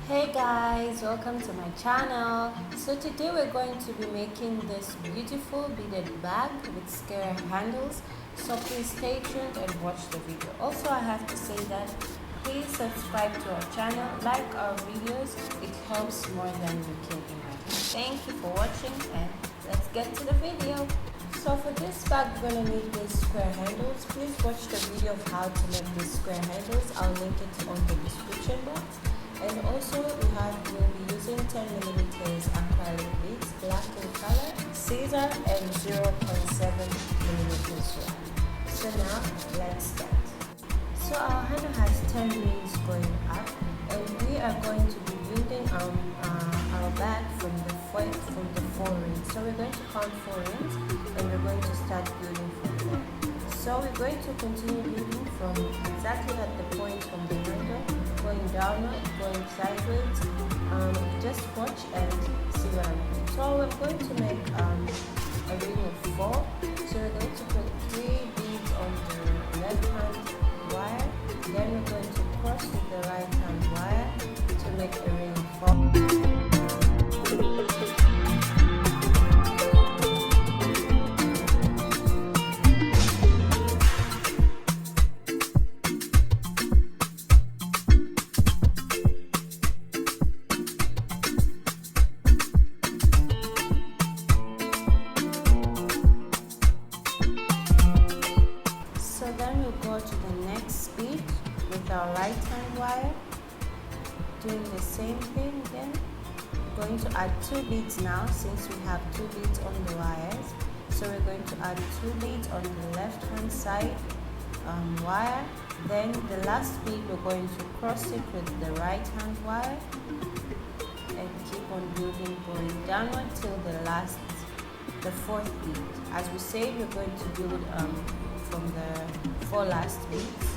Hey guys, welcome to my channel. So today we're going to be making this beautiful beaded bag with square handles. So please stay tuned and watch the video. Also, I have to say that please subscribe to our channel, like our videos. It helps more than you can imagine. Thank you for watching and let's get to the video. So for this bag, we're going to need these square handles. Please watch the video of how to make these square handles. I'll link it on the description box. And also we'll be using 10mm acrylic beads, black in color, scissor, and 0.7mm wire. So now let's start. So our handle has 10 rings going up, and we are going to be building our bag from the 4 rings. So we're going to count 4 rings, and we're going to start building from there. So we're going to continue building from exactly at the point from the handle, going downward, going sideways. Just watch and see what I'm doing. So we're going to make a ring of 4. So we're going to put 3 beads on the left hand wire. Then we're going to cross with the right hand wire to make a ring of 4. Go to the next bead with our right hand wire, doing the same thing again. We're going to add 2 beads now since we have 2 beads on the wires. So we're going to add 2 beads on the left hand side wire. Then the last bead we're going to cross it with the right hand wire and keep on building, going downward till the 4th bead. As we said, we're going to build from the 4 last beads.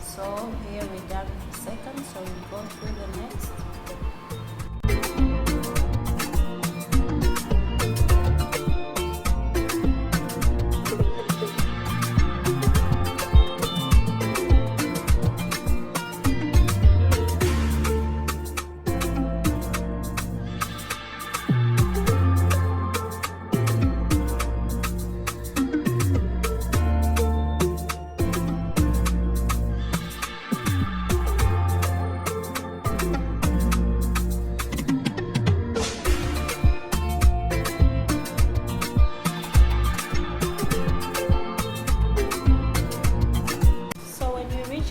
So here we're done with the second, so we go through the next.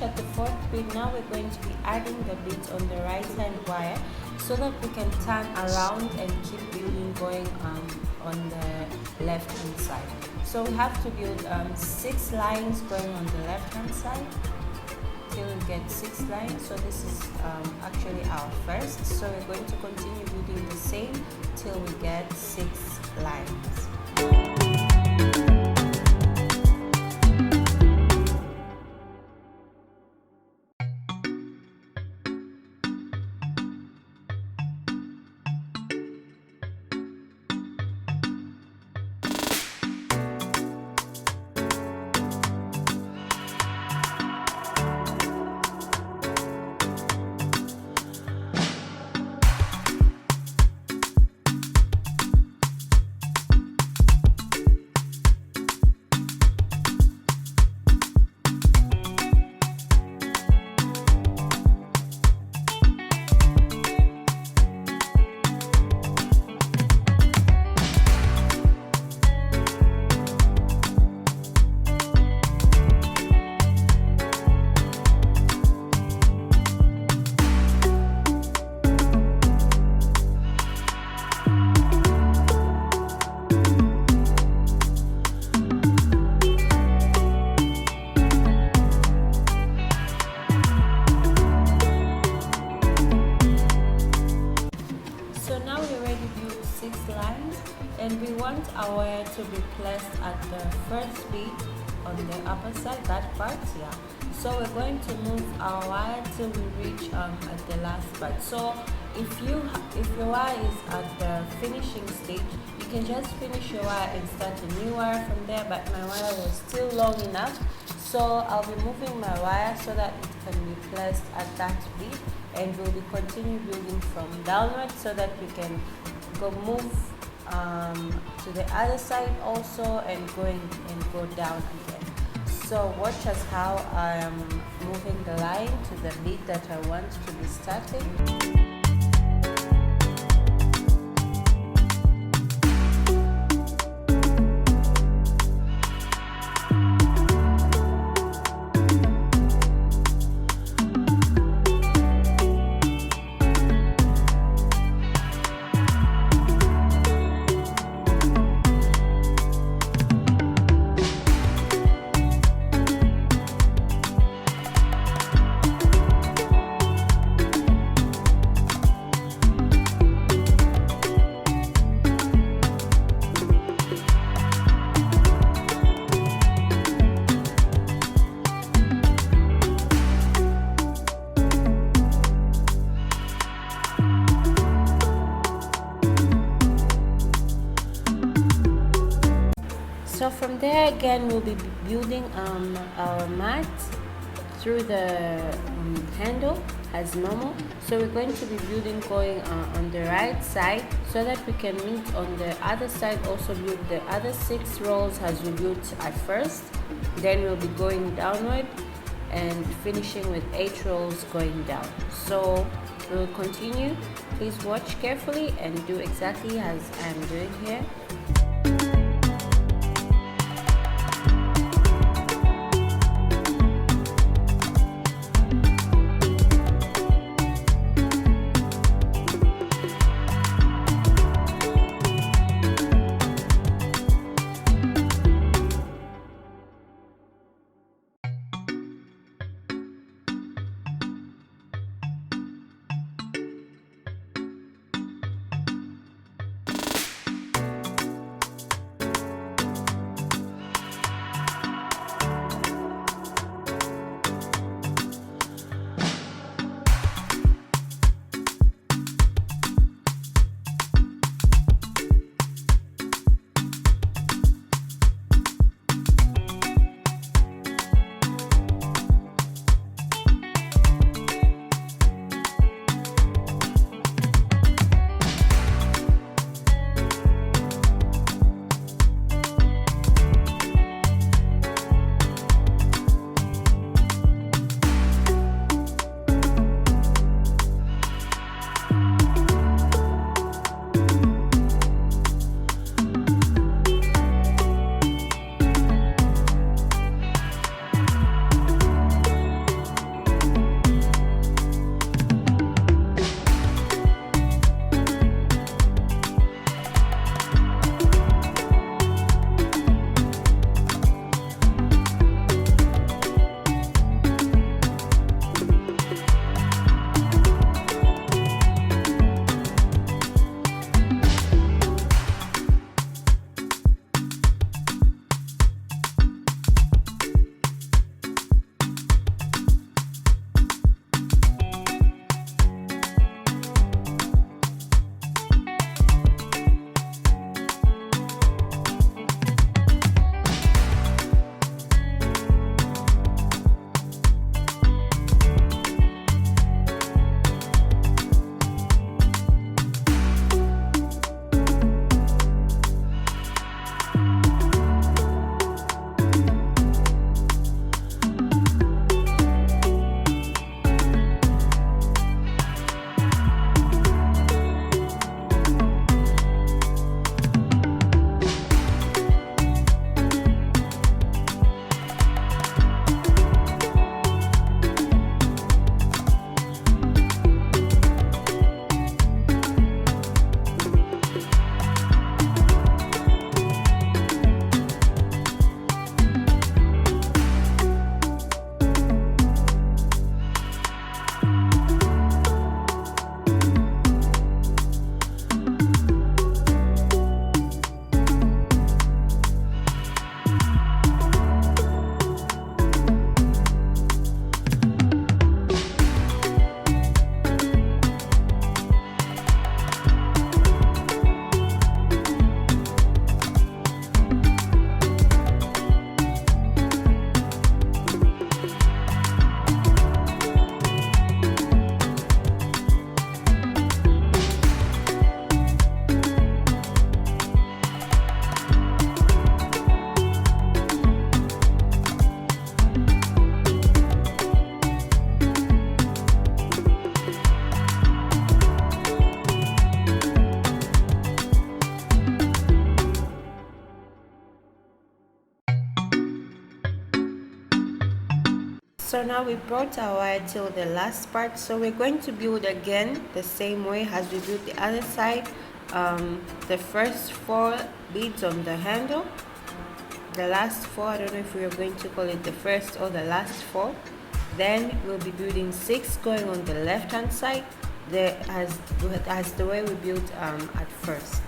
At the 4th bead, now we're going to be adding the beads on the right hand wire so that we can turn around and keep building going on the left hand side. So we have to build 6 lines going on the left hand side till we get 6 lines. So this is actually our first, so we're going to continue building the same till we get 6 lines. And we want our wire to be placed at the first bead on the upper side, that part, yeah. So we're going to move our wire till we reach at the last part. So if your wire is at the finishing stage, you can just finish your wire and start a new wire from there, but my wire was still long enough, so I'll be moving my wire so that it can be placed at that bead. and we'll be continue building from downward so that we can go move to the other side also and go down again. So watch us how I'm moving the line to the bead that I want to be starting. So from there again, we'll be building our mat through the handle as normal. So we're going to be building going on the right side so that we can meet on the other side, also build the other 6 rolls as we built at first. Then we'll be going downward and finishing with 8 rolls going down. So we'll continue. Please watch carefully and do exactly as I'm doing here. So now we brought our wire till the last part, so we're going to build again the same way as we built the other side. The first 4 beads on the handle, the last 4, I don't know if we are going to call it the first or the last 4. Then we'll be building 6 going on the left hand side, as the way we built at first.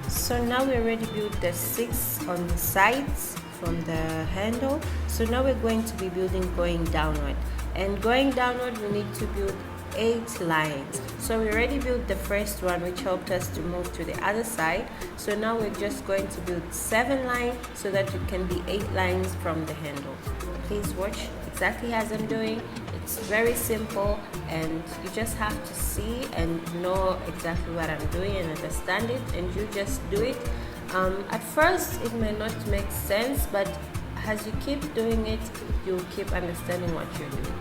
So now we already built the 6 on the sides from the handle. So now we're going to be building going downward, and going downward we need to build 8 lines. So we already built the first one, which helped us to move to the other side. So now we're just going to build 7 lines so that it can be 8 lines from the handle. Please watch exactly as I'm doing. It's very simple, and you just have to see and know exactly what I'm doing and understand it, and you just do it. At first it may not make sense, but as you keep doing it, you'll keep understanding what you're doing.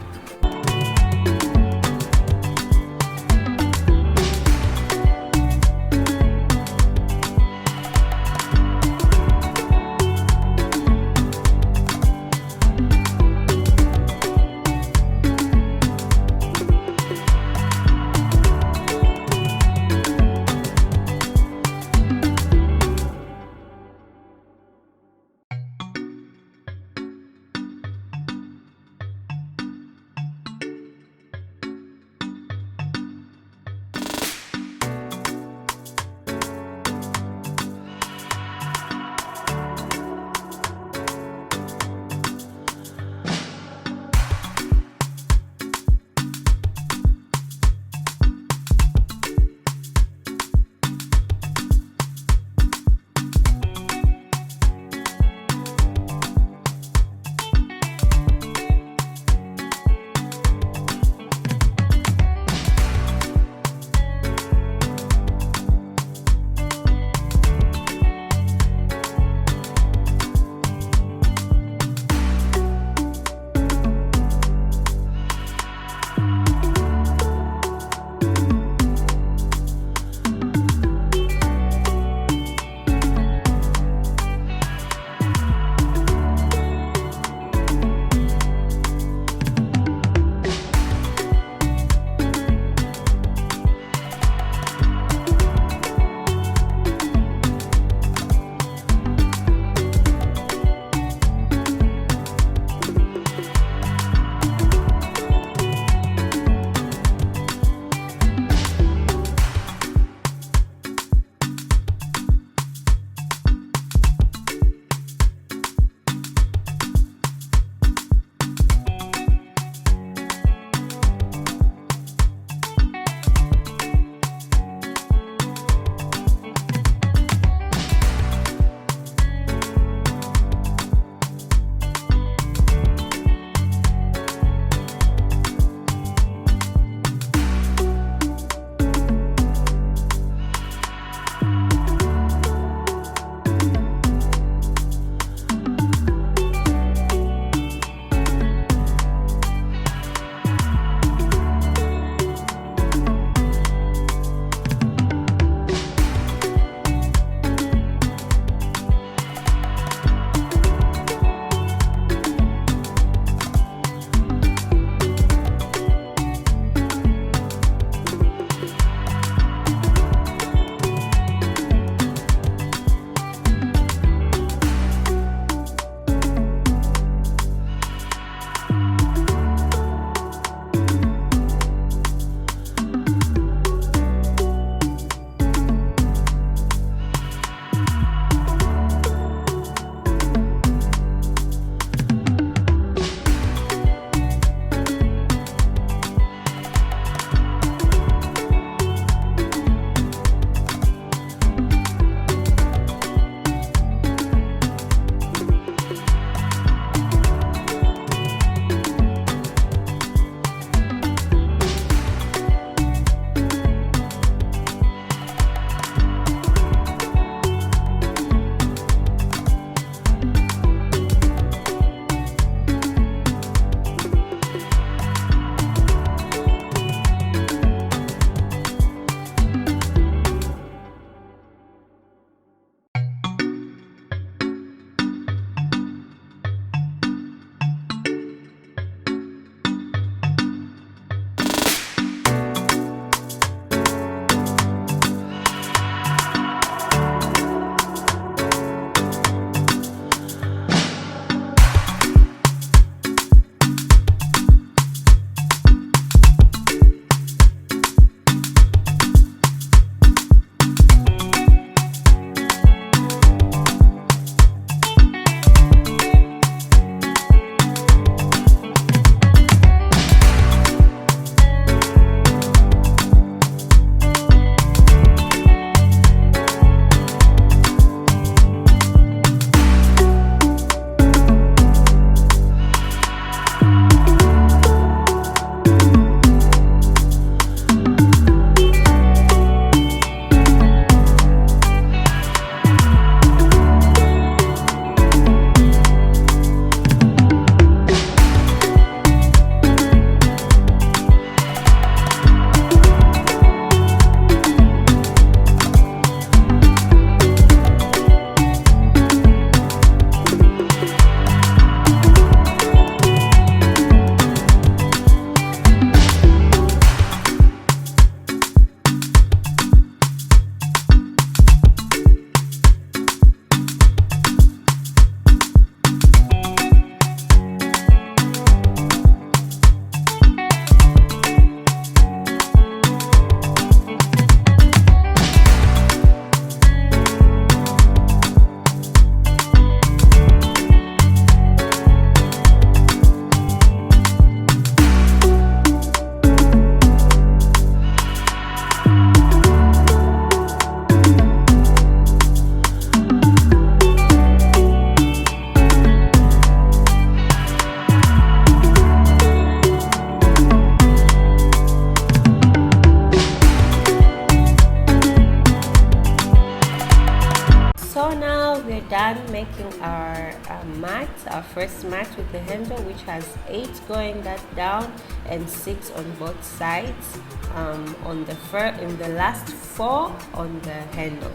we're done making our mat, our first mat with the handle, which has 8 going down and 6 on both sides, in the last 4 on the handle.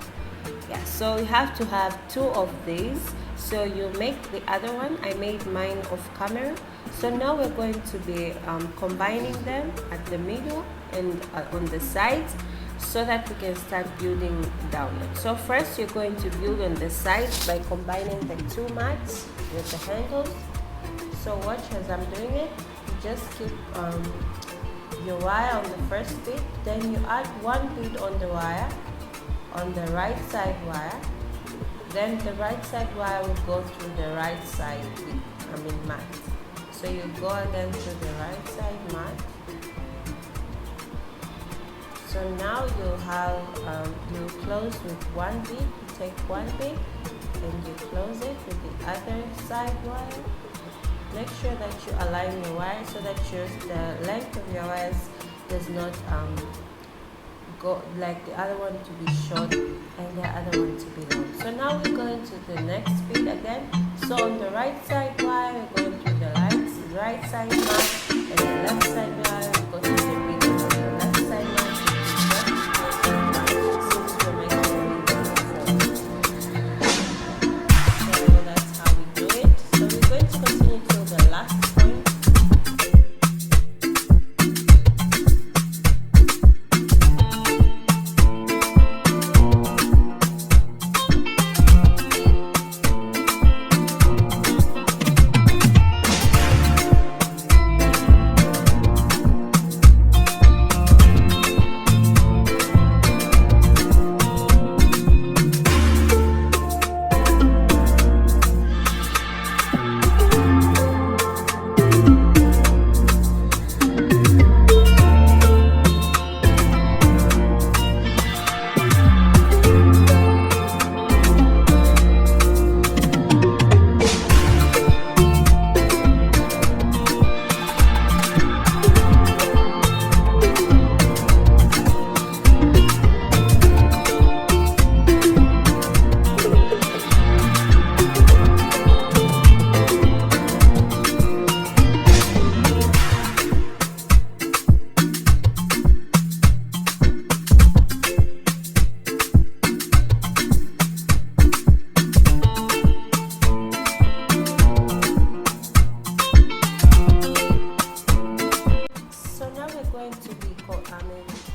Yeah, so you have to have 2 of these. So you make the other one. I made mine off camera. So now we're going to be combining them at the middle and on the sides, so that we can start building downward. So first you're going to build on the sides by combining the 2 mats with the handles. So watch as I'm doing it. You just keep your wire on the first bit, then you add 1 bead on the wire, on the right side wire, then the right side wire will go through the right side mat. So you go again through the right side mat. So now you'll have, you close with 1 bead, you take 1 bead and you close it with the other side wire. Make sure that you align your wire so that the length of your wires does not go like the other one to be short and the other one to be long. So now we're going to the next bead again. So on the right side wire, we're going through the right side mat, and the left side wire, we go to the bead on the left side mat.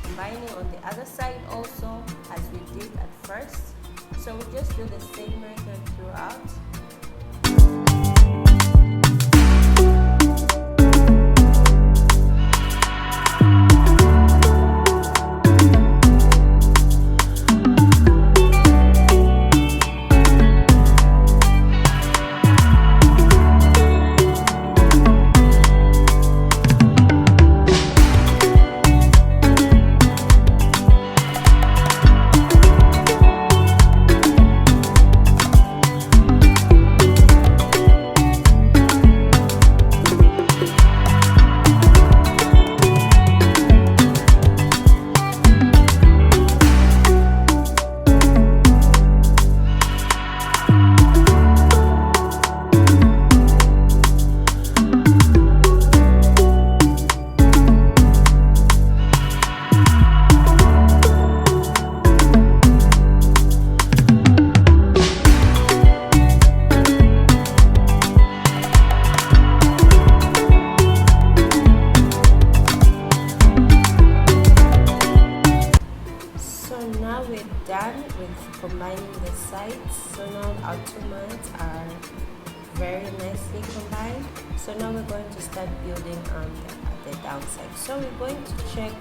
Combining on the other side also, as we did at first. So we just do the same method throughout. Done with combining the sides. So now our 2 mats are very nicely combined. So now we're going to start building at the downside. So we're going to check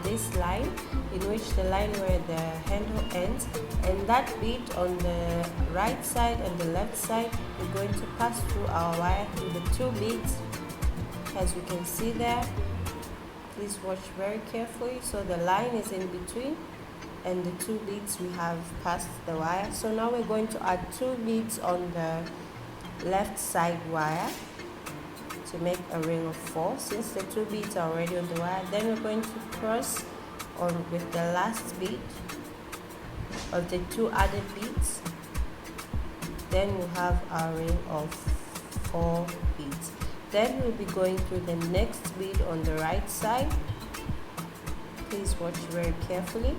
this line, in which the line where the handle ends, and that bead on the right side and the left side, we're going to pass through our wire through the 2 beads, as you can see there. Please watch very carefully. So the line is in between, and the 2 beads we have passed the wire. So now we're going to add 2 beads on the left side wire to make a ring of 4, since the 2 beads are already on the wire. Then we're going to cross on with the last bead of the 2 added beads, then we'll have our ring of 4 beads. Then we'll be going through the next bead on the right side. Please watch very carefully.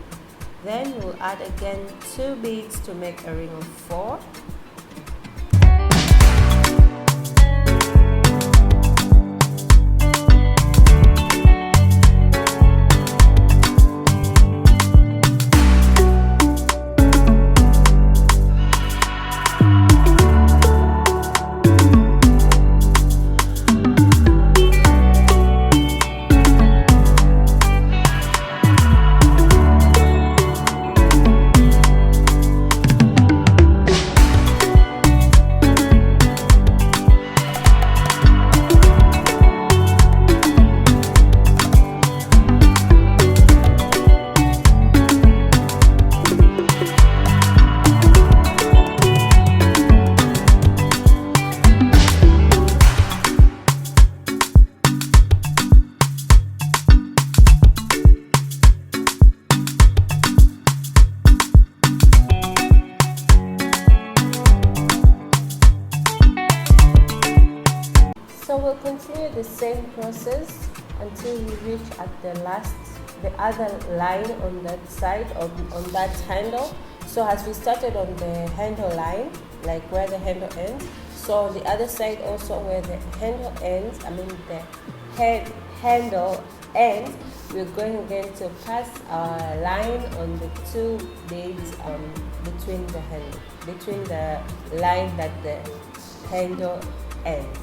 Then we'll add again 2 beads to make a ring of 4. So we'll continue the same process until we reach at the other line on that side, on that handle. So as we started on the handle line, like where the handle ends, so on the other side also where the handle ends, the handle ends, we're going again to pass our line on the 2 beads between the line that the handle ends.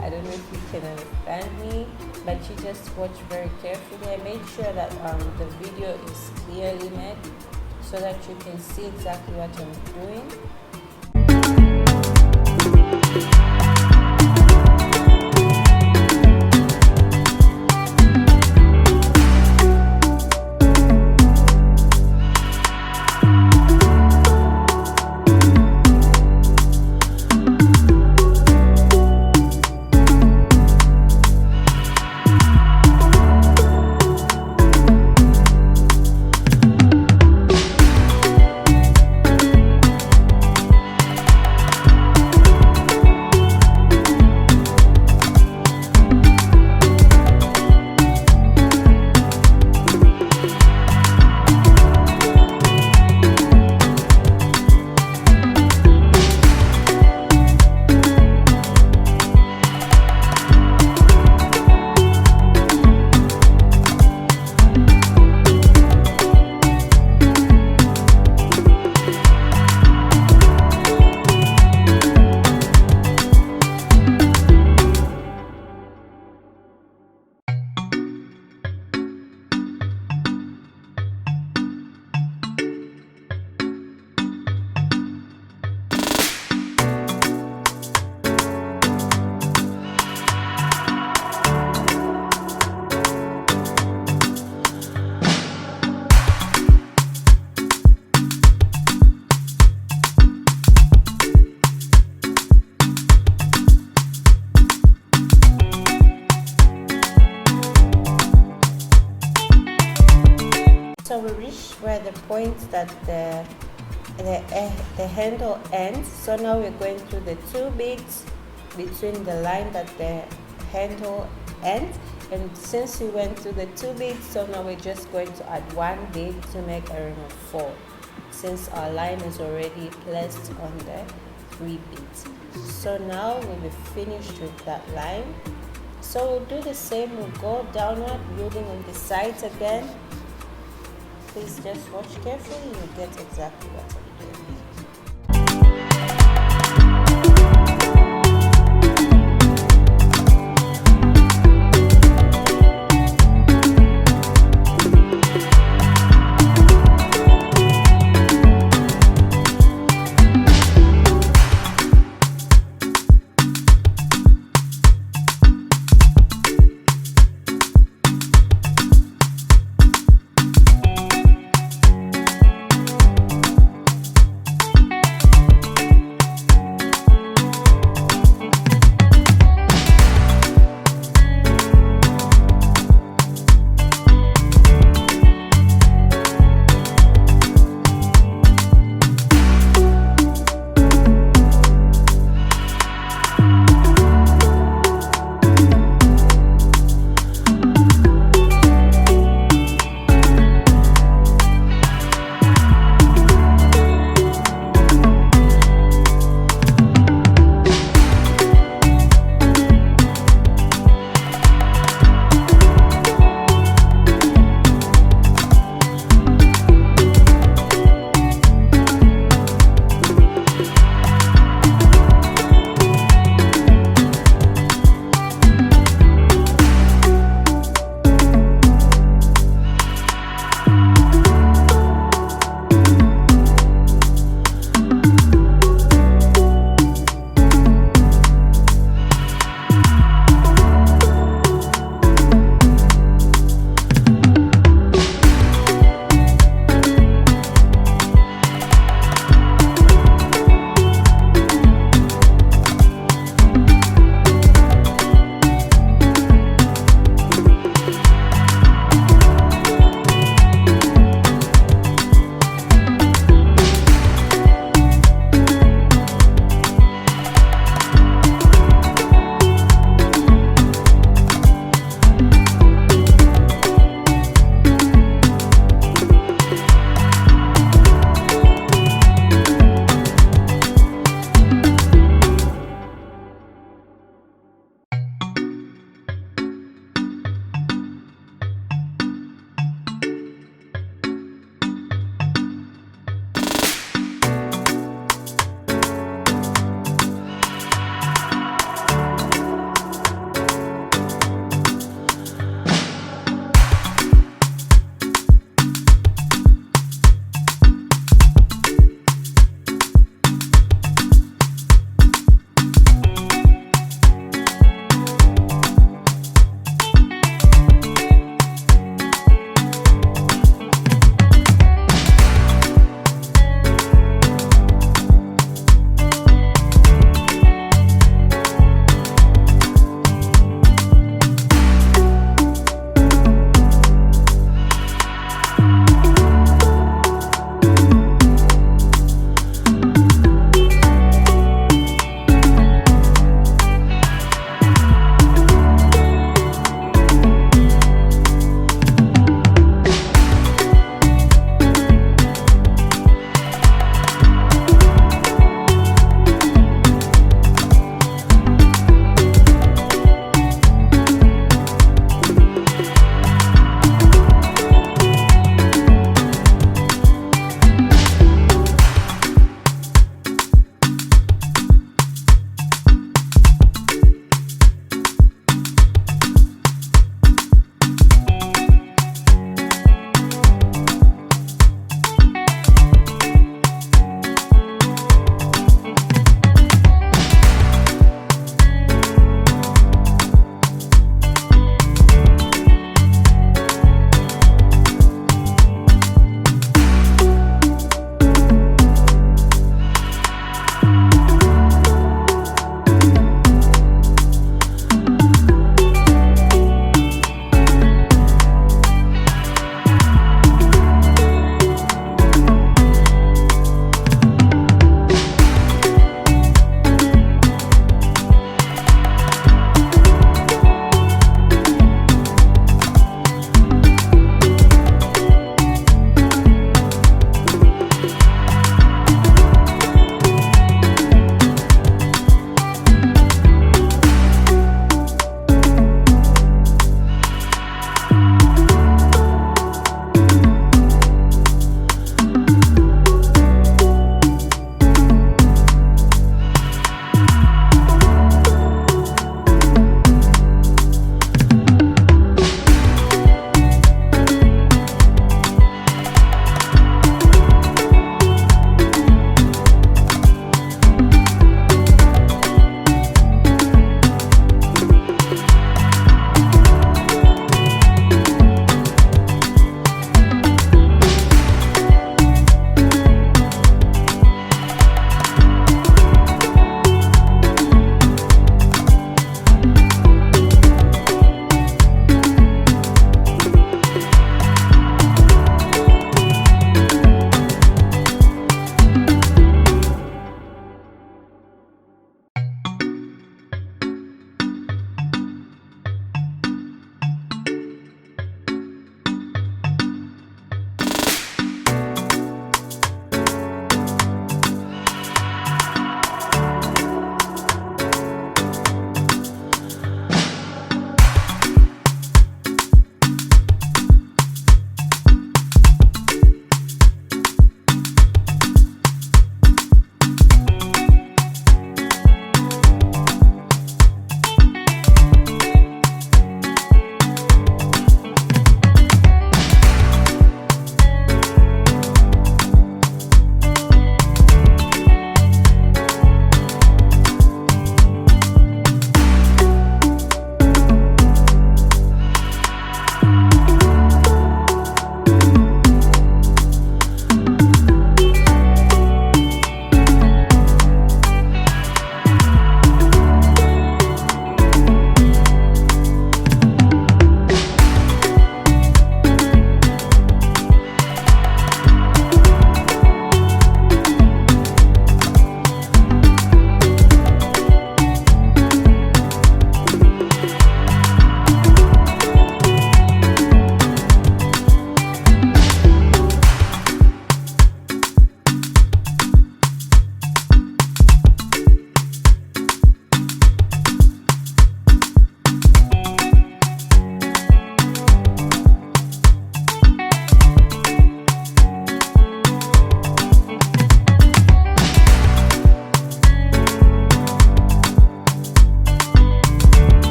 I don't know if you can understand me, but you just watch very carefully. I made sure that the video is clearly made so that you can see exactly what I'm doing. So we reach where the point that the handle ends. So now we're going through the 2 beads between the line that the handle ends. And since we went through the 2 beads, so now we're just going to add 1 bead to make a ring of 4. Since our line is already placed on the 3 beads. So now we'll be finished with that line. So we'll do the same. We'll go downward, building on the sides again. Please just watch carefully, you'll get exactly what I'm doing.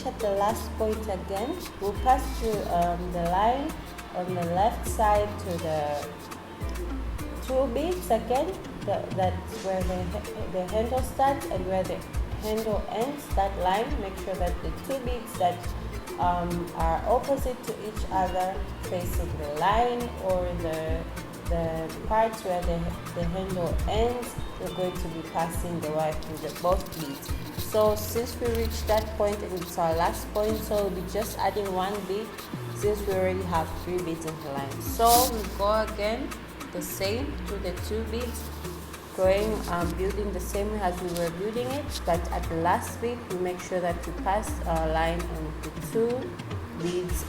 reach at the last point again, we'll pass through the line on the left side to the 2 beads again. That's where the handle starts and where the handle ends, that line. Make sure that the 2 beads that are opposite to each other facing the line, or the parts where the handle ends, we're going to be passing the wire through both beads. So since we reached that point and it's our last point, so we'll be just adding 1 bead since we already have 3 beads in the line. So we go again the same to the 2 beads, going building the same way as we were building it, but at the last bead we make sure that we pass our line on the 2 beads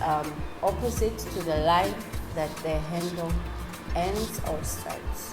opposite to the line that the handle ends or starts.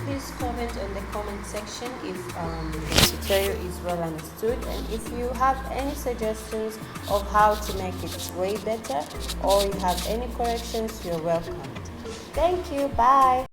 Please comment on the comment section if the tutorial is well understood, and if you have any suggestions of how to make it way better, or you have any corrections, you're welcome. Thank you. Bye.